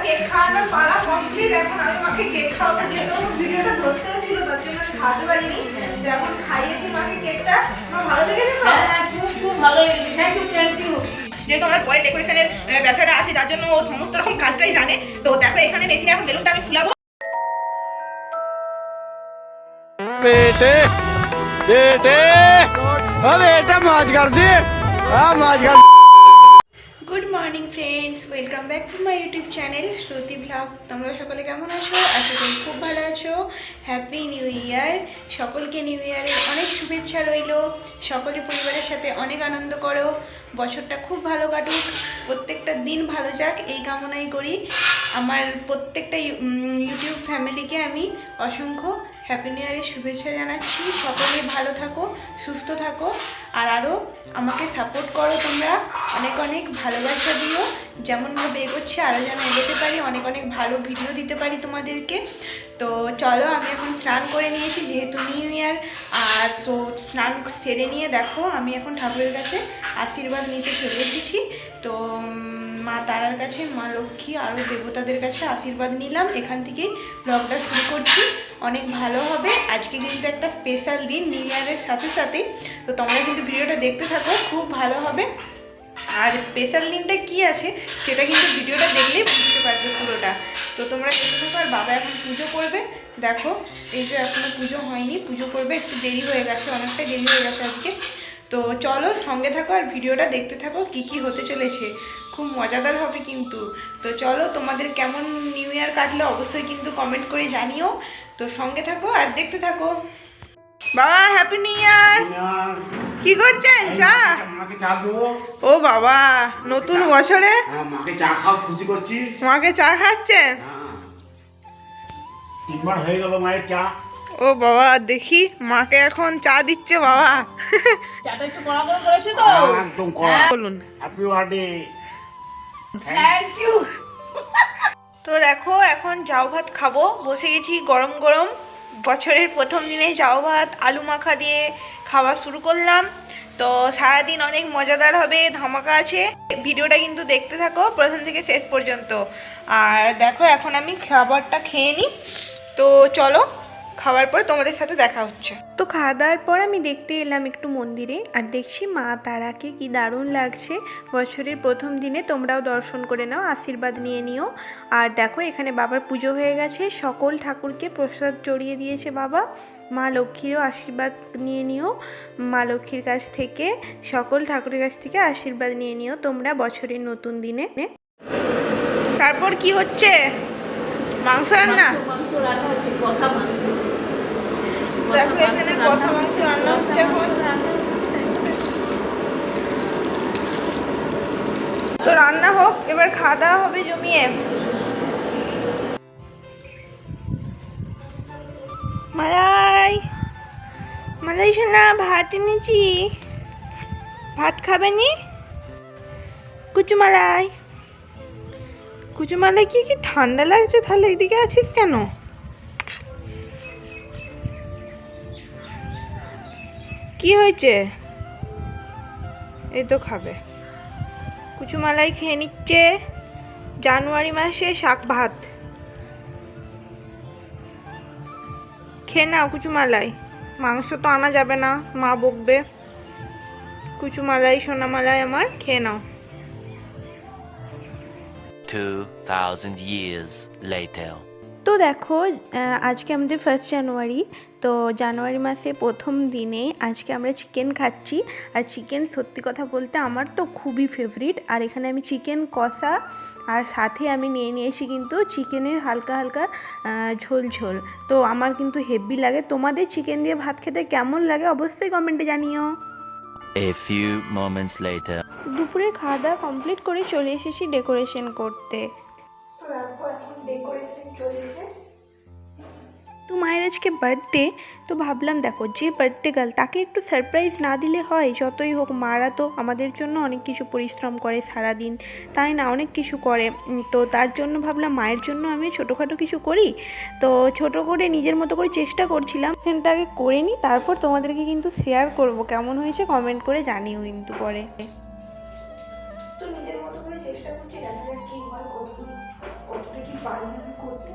Cake খাওয়ানোর পালা complete. এখন আমি মাকে কেক খাওয়াবো, যেহেতু ভিডিওটা ধরতেও ছিল তার জন্য আমি খাওয়াতে পারিনি। তো এখন খাইয়েছি মাকে কেকটা। আমার ভালো লেগেছে তো? খুব ভালো লেগেছে। Thank you. যেহেতু আমার পরে ডেকোরেশনের ব্যবসাটা আছে, যার জন্য ও সমস্ত রকম কাজটাই জানে। তো দেখো এখানে মেশিনে এখন বেলুনটা আমি ফুলাবো। बेटे बेटे अबे बेटा मौज कर दी हाँ मौज कर। Good morning friends, welcome back to my YouTube channel Shruti blog. তোমরা সকলে কেমন আছো? আশা করি খুব ভালো আছো। হ্যাপি নিউ ইয়ার সকলকে। নিউ ইয়ারের অনেক শুভেচ্ছা রইল। সকলে পরিবারের সাথে অনেক আনন্দ করো। বছরটা খুব ভালো কাটুক, প্রত্যেকটা দিন ভালো যাক এই কামনাই করি। আমার প্রত্যেকটা ইউটিউব ফ্যামিলিকে আমি অসংখ্য হ্যাপি নিউ ইয়ারের শুভেচ্ছা জানাচ্ছি। সকলে ভালো থাকো, সুস্থ থাকো, আর আরও আমাকে সাপোর্ট করো। তোমরা অনেক অনেক ভালোবাসা দিও, যেমনভাবে এগোচ্ছে আরও যেন এগোতে পারি, অনেক অনেক ভালো ভিডিও দিতে পারি তোমাদেরকে। তো চলো, আমি এখন স্নান করে নিয়েছি যেহেতু নিউ ইয়ার। আর তো স্নান সেরে নিয়ে দেখো আমি এখন ঠাকুরের কাছে আশীর্বাদ নিতে চলে এসেছি। তো মা তারার কাছে, মা লক্ষ্মী আরও দেবতাদের কাছে আশীর্বাদ নিলাম। এখান থেকেই ব্লগটা শুরু করছি। অনেক ভালো হবে। আজকে কিন্তু একটা স্পেশাল দিন নিউ ইয়ারের সাথে সাথে। তো তোমরা কিন্তু ভিডিওটা দেখতে থাকো, খুব ভালো হবে। আর স্পেশাল দিনটা কী আছে সেটা কিন্তু ভিডিওটা দেখলেই বুঝতে পারবে পুরোটা। তো তোমরা দেখতে থাকো। আর বাবা এখন পুজো করবে। দেখো এই যে এখনও পুজো হয়নি, পুজো করবে, একটু দেরি হয়ে গেছে, অনেকটাই দেরি হয়ে গেছে আজকে। তো চলো সঙ্গে থাকো আর ভিডিওটা দেখতে থাকো কী কী হতে চলেছে। খুব মজাদার হবে কিন্তু। তো চলো, তোমাদের কেমন নিউ ইয়ার কাটলো অবশ্যই কিন্তু কমেন্ট করে জানিও। তো সঙ্গে থাকো আর দেখতে থাকো। বাবা হ্যাপি নিউ ইয়ার। কি করছেন? চা? মাকে চা দেবো। ও বাবা, নতুন বছরে মাকে চা খাও, খুশি করছি। মাকে চা খাচ্ছেন? তিনবার হয়ে গেল মায়ের চা। ও বাবা, দেখি মাকে এখন চা দিচ্ছে বাবা। চাটা একটু কড়া করে করেছে তো। একদম কড়া। বলুন। Happy birthday. Thank you. তো দেখো এখন জাউ ভাত খাবো, বসে গেছি গরম গরম। বছরের প্রথম দিনে জাউ ভাত আলু মাখা দিয়ে খাওয়া শুরু করলাম। তো সারাদিন অনেক মজাদার হবে, ধামাকা আছে। ভিডিওটা কিন্তু দেখতে থাকো প্রথম থেকে শেষ পর্যন্ত। আর দেখো এখন আমি খাবারটা খেয়ে নিই। তো চলো, খাওয়ার পর তোমাদের সাথে দেখা হচ্ছে। তো খাওয়া দাওয়ার পর আমি দেখতে এলাম একটু মন্দিরে, আর দেখছি মা তারাকে কি দারুণ লাগছে বছরের প্রথম দিনে। তোমরাও দর্শন করে নাও, আশীর্বাদ নিয়ে নিও। আর দেখো এখানে বাবার পুজো হয়ে গেছে, সকল ঠাকুরকে প্রসাদ চড়িয়ে দিয়েছে বাবা। মা লক্ষ্মীরও আশীর্বাদ নিয়ে নিও। মা লক্ষ্মীর কাছ থেকে, সকল ঠাকুরের কাছ থেকে আশীর্বাদ নিয়ে নিও তোমরা বছরের নতুন দিনে। তারপর কি হচ্ছে? মাংস রান্না। মাংস রান্না হচ্ছে, কষা মাংস। দেখো এখানে কষা মাংস রান্না হচ্ছে এখন। তো রান্না হোক, এবার খাওয়া দাওয়া হবে জমিয়ে। মালাই মালাই শোনা, ভাত এনেছি, ভাত খাবে নি? কুচুমালাই, কুচুমালাই কি ঠান্ডা লাগছে? তাহলে এদিকে আছিস কেন? কি হয়েছে? এই তো খাবে। কুচুমালাই খেয়ে নিচ্ছে জানুয়ারি মাসে শাক ভাত। খেয়ে নাও কুচুমালাই, মাংস তো আনা যাবে না, মা বকবে। কুচুমালাই সোনামালাই আমার, খেয়ে নাও। 2000 years later. তো দেখো আজকে আমাদের 1 জানুয়ারি। তো জানুয়ারি মাসে প্রথম দিনে আজকে আমরা চিকেন খাচ্ছি। আর চিকেন সত্যি কথা বলতে আমার তো খুবই ফেভারিট। আর এখানে আমি চিকেন কষা, আর সাথে আমি নিয়ে নিয়েছি কিন্তু চিকেনের হালকা হালকা ঝোল ঝোল। তো আমার কিন্তু হেভি লাগে। তোমাদের চিকেন দিয়ে ভাত খেতে কেমন লাগে অবশ্যই কমেন্টে জানিও। A few moments later. দুপুরের খাওয়া দাওয়া কমপ্লিট করে চলে এসেছি ডেকোরেশন করতে। তো মায়ের আজকে বার্থডে। তো ভাবলাম দেখো, যে বার্থডে গার্ল তাকে একটু সারপ্রাইজ না দিলে হয়? যতই হোক মারা তো আমাদের জন্য অনেক কিছু পরিশ্রম করে সারাদিন, তাই না? অনেক কিছু করে। তো তার জন্য ভাবলাম মায়ের জন্য আমি ছোটোখাটো কিছু করি। তো ছোটো করে নিজের মতো করে চেষ্টা করছিলাম। সেটা আগে করে নিই, তারপর তোমাদেরকে কিন্তু শেয়ার করব কেমন হয়েছে, কমেন্ট করে জানিও কিন্তু পরে। তো নিজের মতো করে চেষ্টা করছি, দেখা যাক কী হয়, কতটুকু পারি আমি করতে।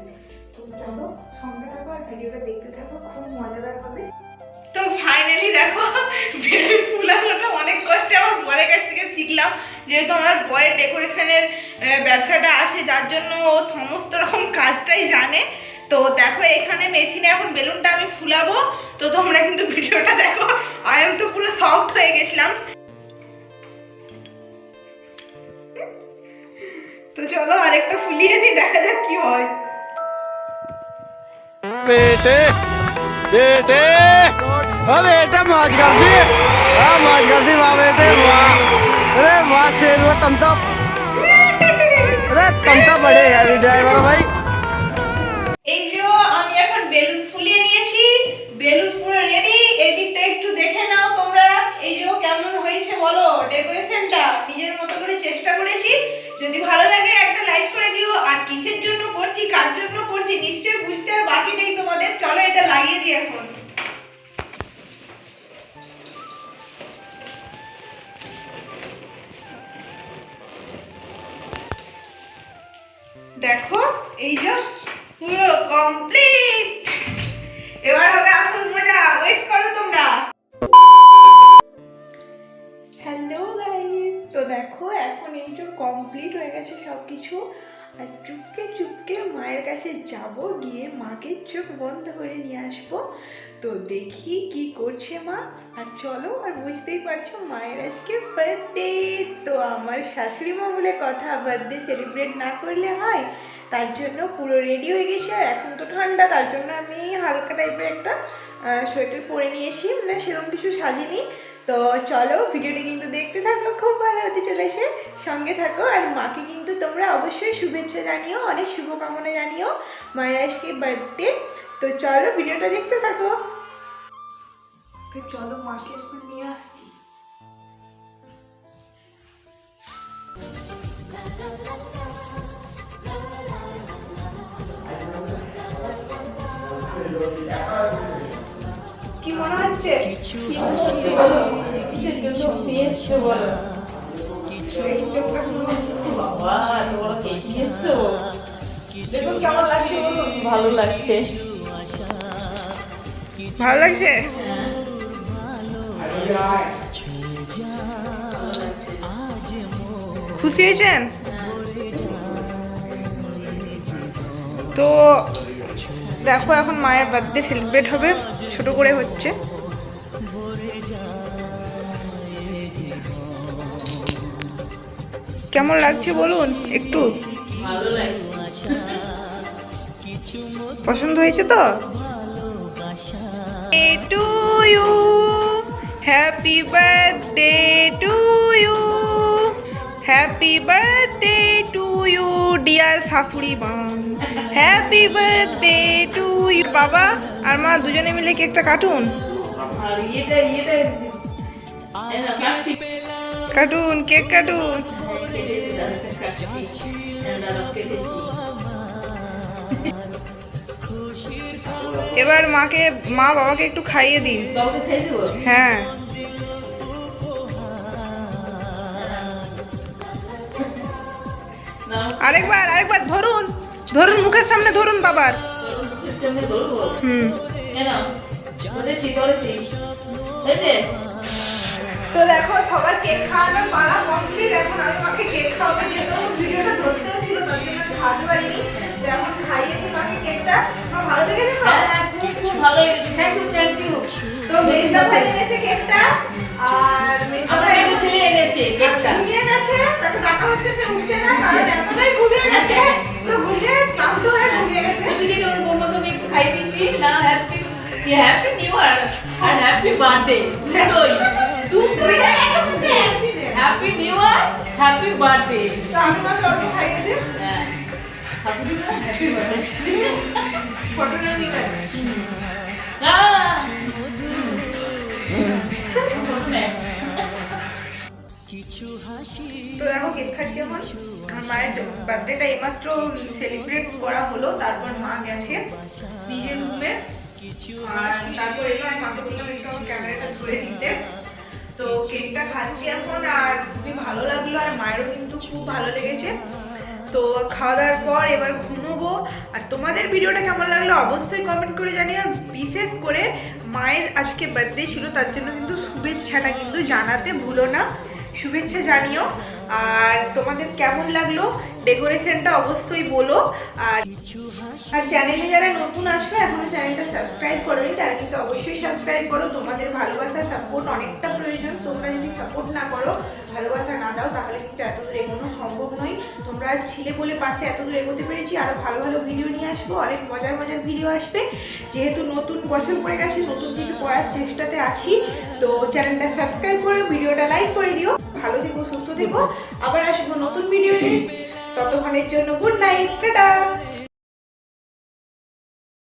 তো চলো সঙ্গে থাকো আর ভিডিওটা দেখতে থাকো, খুব মজাদার হবে। তো ফাইনালি দেখো বেলুন ফুলানোটা অনেক কষ্টে আমার বরের কাছ থেকে শিখলাম, যেহেতু আমার বরের ডেকোরেশনের ব্যবসাটা আছে, যার জন্য ও সমস্ত রকম কাজটাই জানে। তো দেখো এখানে মেশিনে এখন বেলুনটা আমি ফুলাবো, তো তোমরা কিন্তু ভিডিওটা দেখো। আমি তো পুরো সফট হয়ে গেছিলাম। তো চলো আরেকটা ফুলিয়ে নি, দেখা যাক কি হয়। बेटे बेटे अब बेटा मौज कर दी। हाँ मौज कर दी वाह बेटे वाह। अरे वाह शेर हुआ तुम तो। अरे तुम तो बड़े हैवी ड्राइवर हो भाई। এই যে আমি এখন বেলুন ফুলিয়ে নিয়েছি, বেলুন পুরো রেডি। এই দিকটা একটু দেখে নাও তোমরা, এই যে কেমন হয়েছে বলো ডেকোরেশনটা। নিজের মতো করে চেষ্টা করেছি, যদি ভালো লাগে একটা লাইক করে দিও। আর কিসের জন্য করছি, কার জন্য করছি নিশ্চয়ই বুঝতে আর বাকি নেই তোমাদের। চলো এটা লাগিয়ে দিই এখন। দেখো এই যে পুরো কমপ্লিট। এবার হবে আসল মজা, ওয়েট করো তোমরা। হ্যালো গাইস, তো দেখো এখন এই যে কমপ্লিট হয়ে গেছে সব কিছু। আর চুপকে চুপকে মায়ের কাছে যাব, গিয়ে মাকে চোখ বন্ধ করে নিয়ে আসবো। তো দেখি কি করছে মা। আর চলো, আর বুঝতেই পারছো মায়ের আজকে বার্থডে। তো আমার শাশুড়ি মা বলে কথা, বার্থডে সেলিব্রেট না করলে হয়, তার জন্য পুরো রেডি হয়ে গেছে। আর এখন তো ঠান্ডা, তার জন্য আমি হালকা টাইপের একটা সোয়েটার পরে নিয়েছি, মানে সেরকম কিছু সাজিনি। তো চলো ভিডিওটি কিন্তু দেখতে থাকো, খুব ভালো হতে চলেছে, সঙ্গে থাকো। আর মাকে কিন্তু তোমরা অবশ্যই শুভেচ্ছা জানিও, অনেক শুভকামনা জানিও মায়ের আজকে বার্থডে। তো চলো ভিডিওটা দেখতে থাকো। তো চলো মাকে এখন নিয়ে আসছি। কি মনে হচ্ছে? বাবা তোমার কেজি এসছো, দেখুন কেমন লাগছে বলুন। ভালো লাগছে। ভালো লাগছে? খুশি হয়েছেন? তো দেখো এখন মায়ের বার্থডে সেলিব্রেট হবে, ছোট করে হচ্ছে। কেমন লাগছে বলুন একটু। ভালো লাগছে। পছন্দ হয়েছে তো? To you, happy birthday to you, happy birthday to you dear শাশুড়ি মা, হ্যাপি বার্থডে টু ইউ। বাবা আর মা দুজনে মিলে কেকটা কাটুন। আর ইয়েটা কাটছি। কাটুন, কেক কাটুন। এবার মা বাবাকে একটু খাইয়ে দিন। হ্যাঁ আরেকবার ধরুন, মুখের সামনে ধরুন বাবার। হুম। তো দেখো সবার কেক খাওয়ানোর পালা কমপ্লিট। এখন আমি মাকে কেক খাওয়াবো, যেহেতু ভিডিওটা ধরতেও ছিল তার জন্য আমি খাওয়াতে পারিনি। যেমন খাইয়েছি মাকে কেকটা, আমার ভালো লেগেছে তো? খুব ভালো লেগেছে। Thank you. তো মেজদা ভাই এনেছে কেকটা, আর মেজদা ভাই ছেলে এনেছে কেকটা। ঘুমিয়ে গেছে, তাকে ডাকা হচ্ছে সে উঠছে না, কারণ এতটাই ঘুমিয়ে গেছে। তো ঘুমিয়ে ক্লান্ত হয়ে ঘুমিয়ে গেছে। প্রতিদিন ওর বৌমাকে একটু খাই দিচ্ছি না। হ্যাপি নিউ ইয়ার আর হ্যাপি বার্থডে দুটোই। Happy new year, happy birthday. তো আমি মাকে অল্প খাইয়ে দিই। হ্যাঁ, happy new year, happy birthday. ফটোটা নিয়ে গেছে। তো দেখো কেক খাচ্ছি এখন। আমার মায়ের বার্থডেটা এইমাত্র সেলিব্রেট করা হলো, তারপর মা গেছে নিজের রুমে। আর তারপর এলো, আমি মাকে বললাম একটু আমার ক্যামেরাটা ধরে নিতে। তো কেকটা খাচ্ছি এখন, আর খুবই ভালো লাগলো, আর মায়েরও কিন্তু খুব ভালো লেগেছে। তো খাওয়া দাওয়ার পর এবার ঘুমোবো। আর তোমাদের ভিডিওটা কেমন লাগলো অবশ্যই কমেন্ট করে জানিও। আর বিশেষ করে মায়ের আজকে বার্থডে ছিল, তার জন্য কিন্তু শুভেচ্ছাটা কিন্তু জানাতে ভুলো না, শুভেচ্ছা জানিও। আর তোমাদের কেমন লাগলো ডেকোরেশনটা অবশ্যই বলো। আর চ্যানেলে যারা নতুন আসবে এখনো চ্যানেলটা সাবস্ক্রাইব করোনি তারা কিন্তু অবশ্যই সাবস্ক্রাইব করো। তোমাদের ভালোবাসা সাপোর্ট অনেকটা প্রয়োজন। তোমরা যদি সাপোর্ট না করো, ভালোবাসা না দাও, তাহলে কিন্তু এতদূর এগোনো সম্ভব নয়। তোমরা ছিলে বলে পাশে এতদূর এগোতে পেরেছি। আরও ভালো ভালো ভিডিও নিয়ে আসবো, অনেক মজার মজার ভিডিও আসবে। যেহেতু নতুন বছর পড়ে গেছে, নতুন কিছু করার চেষ্টাতে আছি, তো চ্যানেলটা সাবস্ক্রাইব করে ভিডিওটা লাইক করে দিও। ভালো থেকো, সুস্থ থেকো, আবার আসবো নতুন ভিডিও নিয়ে। ততক্ষণের জন্য গুড নাইট, টাটা।